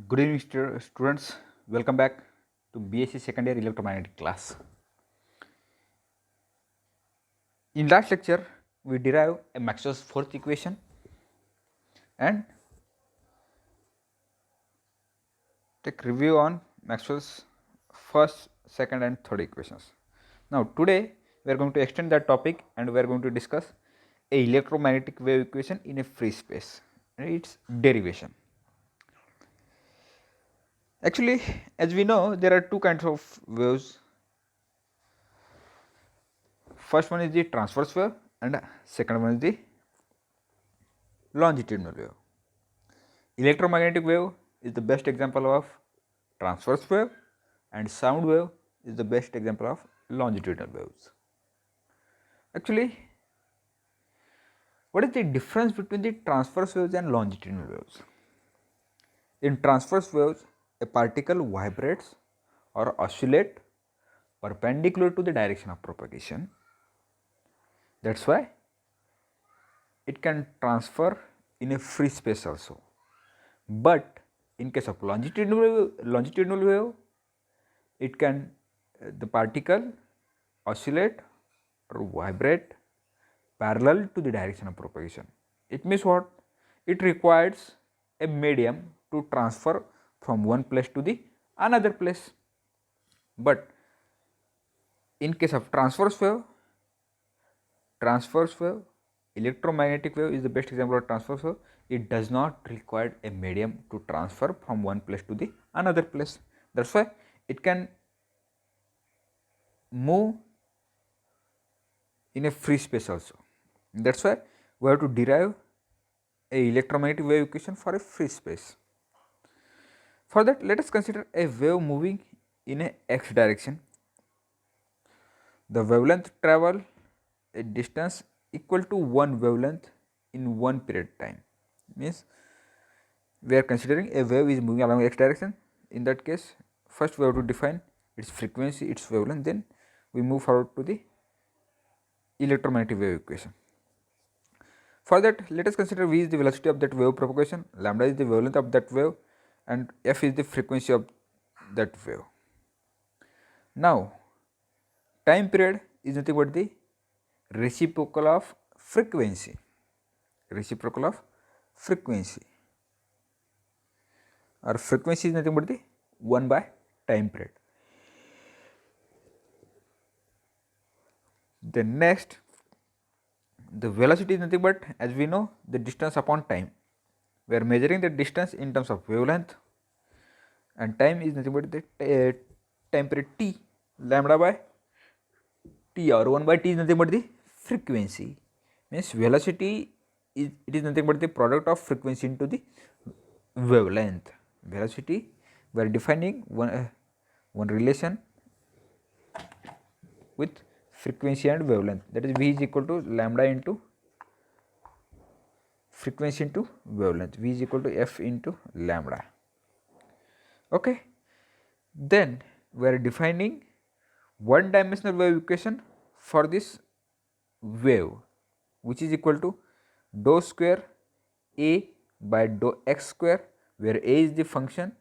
Good evening, students. Welcome back to BSc Second Year Electromagnetic class. In last lecture, we derived a Maxwell's fourth equation and take review on Maxwell's first, second, and third equations. Now, today we are going to extend that topic and we are going to discuss a electromagnetic wave equation in a free space and its derivation. Actually, as we know, there are two kinds of waves. First one is the transverse wave and second one is the longitudinal wave. Electromagnetic wave is the best example of transverse wave and sound wave is the best example of longitudinal waves. Actually, what is the difference between the transverse waves and longitudinal waves? In transverse waves, a particle vibrates or oscillates perpendicular to the direction of propagation. That's why it can transfer in a free space also. But in case of longitudinal wave, it can the particle oscillate or vibrate parallel to the direction of propagation. It means what? It requires a medium to transfer from one place to the another place. But in case of transverse wave, electromagnetic wave is the best example of transverse wave. It does not require a medium to transfer from one place to the another place. That's why it can move in a free space also. That's why we have to derive a electromagnetic wave equation for a free space. For that, let us consider a wave moving in a x direction. The wavelength travel a distance equal to one wavelength in one period time. Means we are considering a wave is moving along x direction. In that case, first we have to define its frequency, its wavelength, then we move forward to the electromagnetic wave equation. For that, let us consider v is the velocity of that wave propagation, lambda is the wavelength of that wave, and f is the frequency of that wave. Now, time period is nothing but the reciprocal of frequency. Reciprocal of frequency. Or frequency is nothing but the 1 by time period. Then next, the velocity is nothing but, as we know, the distance upon time. We are measuring the distance in terms of wavelength, and time is nothing but the time period t, lambda by t, or 1 by t is nothing but the frequency. Means velocity is nothing but the product of frequency into the wavelength. Velocity, we are defining one relation with frequency and wavelength, that is v is equal to lambda into frequency into wavelength, v is equal to f into lambda. Okay, then we are defining one dimensional wave equation for this wave, which is equal to dou square a by dou x square, where a is the function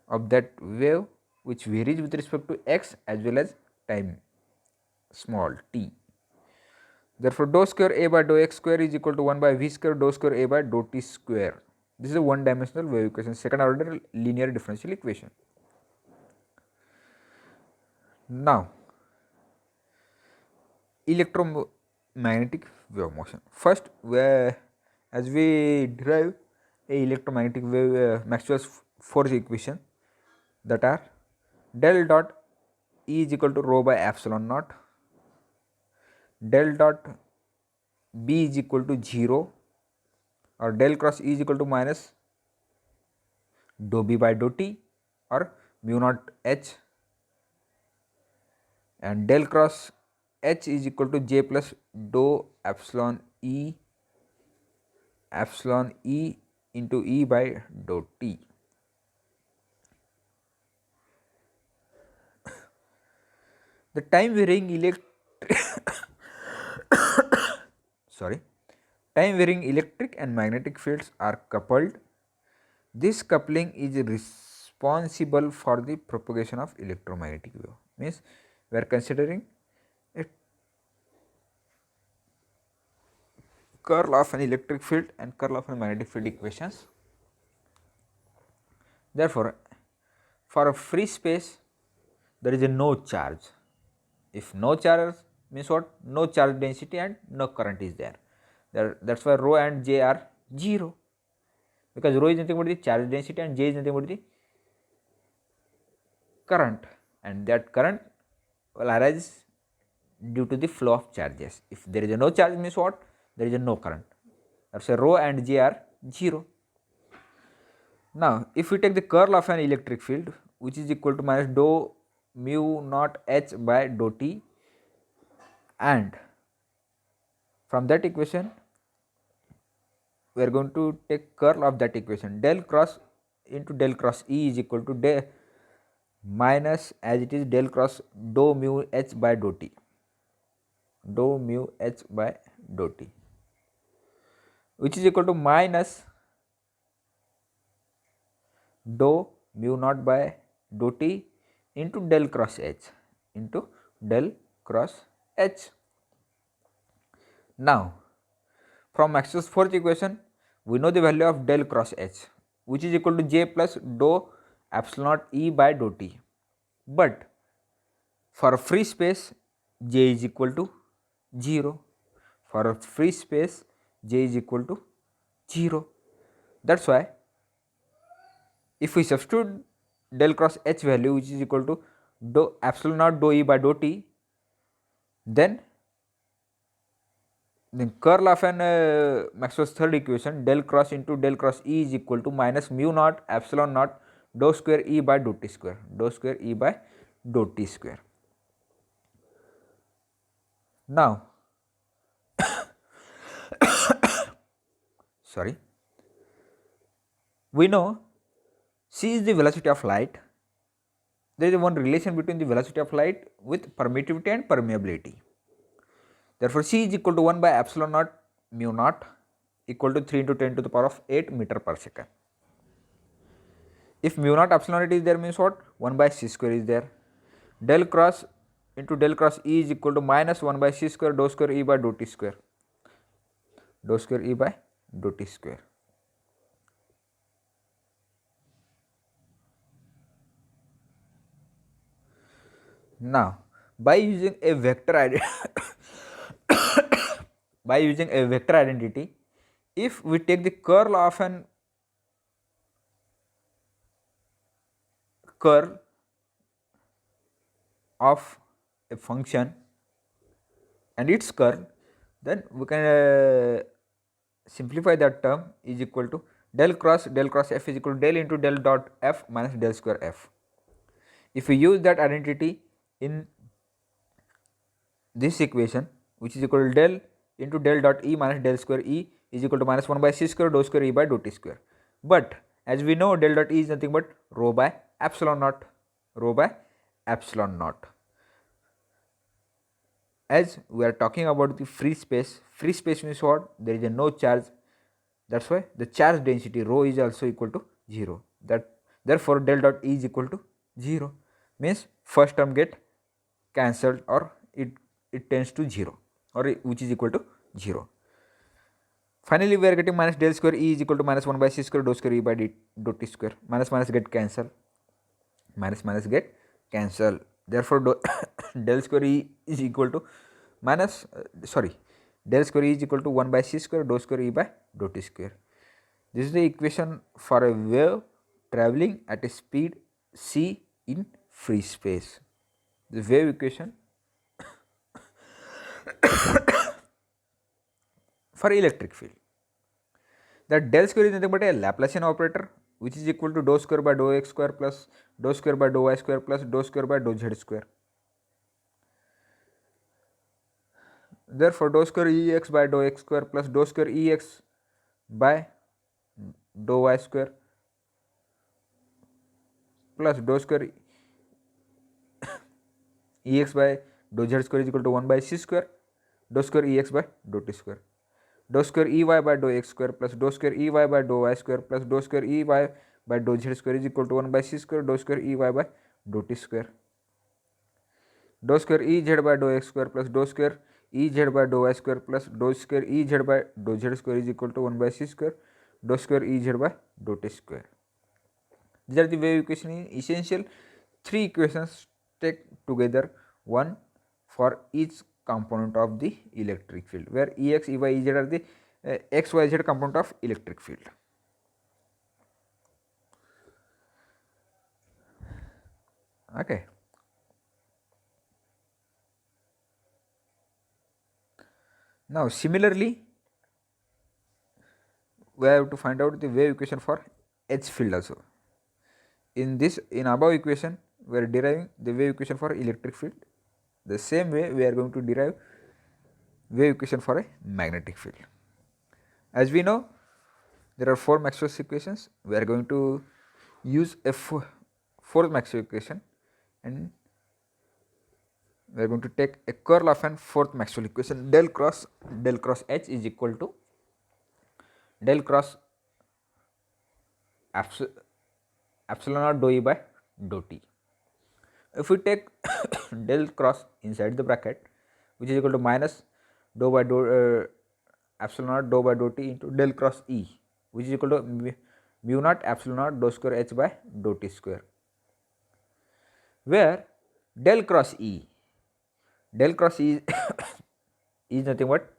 of that wave which varies with respect to x as well as time small t. Therefore, dou square a by dou x square is equal to 1 by v square dou square a by dou t square. This is a one dimensional wave equation, second order linear differential equation. Now, electromagnetic wave motion. First, as we derive a electromagnetic wave Maxwell's force equation, that are del dot E is equal to rho by epsilon naught, del dot B is equal to 0, or del cross E is equal to minus dou B by dou T, or mu naught H, and del cross H is equal to J plus dou epsilon E into E by dou T. The time varying electric and magnetic fields are coupled This coupling is responsible for the propagation of electromagnetic wave. Means we are considering a curl of an electric field and curl of a magnetic field equations. Therefore, for a free space there is a no charge. If no charge means what? No charge density and no current is there. That is why rho and j are 0, because rho is nothing but the charge density and j is nothing but the current, and that current will arise due to the flow of charges. If there is a no charge means what? There is a no current. That is why rho and j are 0. Now, if we take the curl of an electric field which is equal to minus dou mu naught h by dou t, and from that equation we are going to take curl of that equation, del cross into del cross E is equal to del minus, as it is, del cross dou mu h by dou t, dou mu h by dou t, which is equal to minus dou mu naught by dou t into del cross h, into del cross h. Now, from Maxwell's fourth equation we know the value of del cross h, which is equal to j plus dou epsilon naught E by dou t, but for a free space j is equal to 0. For a free space j is equal to 0. That is why if we substitute del cross h value, which is equal to dou epsilon naught dou E by dou t, then the curl of an Maxwell's third equation, del cross into del cross E is equal to minus mu naught epsilon naught dou square E by dou t square, dou square E by dou t square. Now, sorry, we know c is the velocity of light. There is one relation between the velocity of light with permittivity and permeability. Therefore, c is equal to 1 by epsilon naught mu naught equal to 3 into 10 to the power of 8 meter per second. If mu naught epsilon naught is there means what? 1 by c square is there. Del cross into del cross E is equal to minus 1 by c square dou square E by dou t square, dou square E by dou t square. Now, by using a vector by using a vector identity, if we take the curl of an curl of a function and its curl, then we can simplify that term is equal to del cross f is equal to del into del dot f minus del square f. If we use that identity in this equation, which is equal to del into del dot E minus del square E is equal to minus 1 by c square dou square E by dou t square. But as we know, del dot E is nothing but rho by epsilon naught, rho by epsilon naught. As we are talking about the free space means what? There is a no charge. That's why the charge density rho is also equal to 0. Therefore del dot E is equal to 0, means first term get cancelled, or it tends to 0, or which is equal to 0. Finally, we are getting minus del square E is equal to minus 1 by c square dou square E by dou t square. Minus minus get cancelled, minus minus get cancelled. Therefore, del square E is equal to minus del square E is equal to 1 by c square dou square E by dou t square. This is the equation for a wave travelling at a speed c in free space. The wave equation for electric field. That del square is nothing but a Laplacian operator, which is equal to dou square by dou x square plus dou square by dou y square plus dou square by dou z square. Therefore, dou square Ex by dou x square plus dou square Ex by dou y square plus dou square Ex by dou z square is equal to 1 by c square dou square Ex by dou t square. dou square Ey by dou x square plus dou square Ey by dou y square plus dou square Ey by dou z square is equal to 1 by c square dou square Ey by dou t square. Dou square Ez by dou x square plus dou square Ez by dou y square plus dou square Ez by dou z square is equal to 1 by c square dou square Ez by dou t square. These are the wave equation in essential. Three equations take together, one for each component of the electric field, where Ex, Ey, Ez are the x, y, z component of electric field. Okay. Now similarly, we have to find out the wave equation for H field also. In above equation, we are deriving the wave equation for electric field. The same way we are going to derive wave equation for a magnetic field. As we know, there are four Maxwell's equations. We are going to use a fourth Maxwell equation, and we are going to take a curl of an fourth Maxwell equation. Del cross H is equal to del cross epsilon naught dou E by dou T. If we take del cross inside the bracket, which is equal to minus dou by dou epsilon naught dou by dou T into del cross E, which is equal to mu naught epsilon naught dou square H by dou T square, where del cross E is nothing but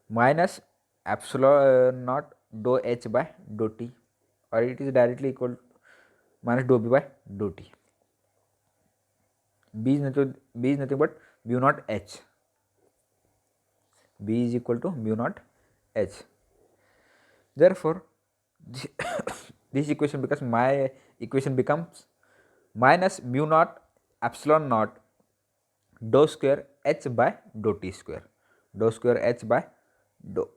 minus epsilon naught dou H by dou T, or it is directly equal to minus dou B by dou T. B is nothing but mu naught H. B is equal to mu naught H. Therefore, this equation becomes minus mu naught epsilon naught dou square H by dou T square, dou square H by dou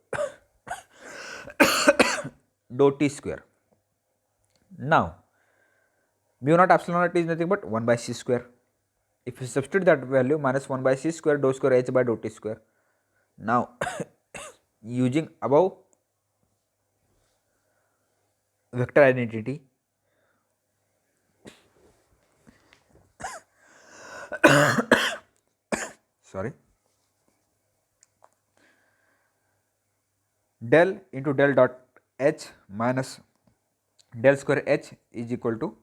dou T square. Now, mu naught epsilon naught is nothing but 1 by c square. If you substitute that value, minus 1 by c square dou square H by dou T square. Now, using above vector identity, sorry, del into del dot H minus del square H is equal to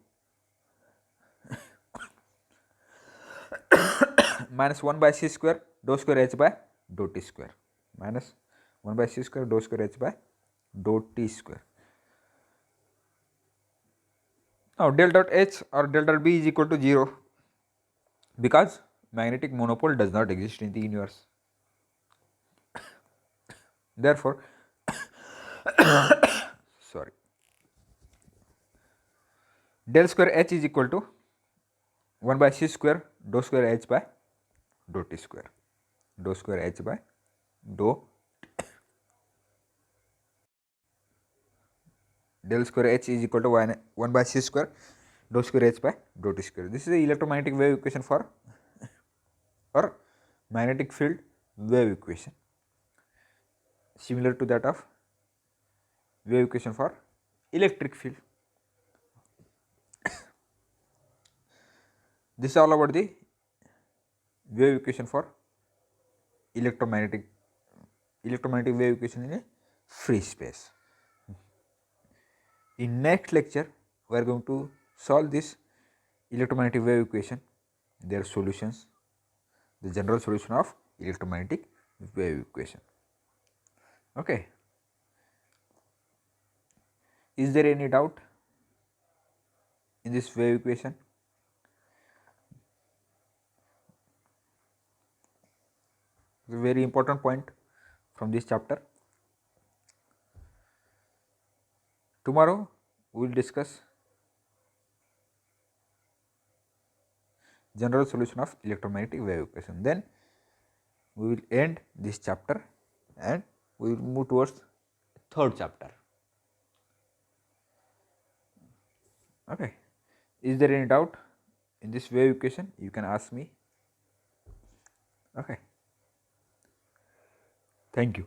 minus 1 by c square dou square H by dou T square, minus 1 by c square dou square H by dou T square. Now, del dot H or del dot B is equal to 0, because magnetic monopole does not exist in the universe. Therefore, sorry, del square H is equal to 1 by c square dou square H by dou T square, dou square H by dou del square H is equal to 1 by c square dou square H by dou T square. This is the electromagnetic wave equation for or magnetic field wave equation, similar to that of wave equation for electric field. This is all about the wave equation for electromagnetic wave equation in a free space. In next lecture, we are going to solve this electromagnetic wave equation, their solutions, the general solution of electromagnetic wave equation. Okay. Is there any doubt in this wave equation? It's a very important point from this chapter. Tomorrow we will discuss general solution of electromagnetic wave equation. Then we will end this chapter and we will move towards third chapter. Okay. Is there any doubt in this wave equation? You can ask me. Okay. Thank you.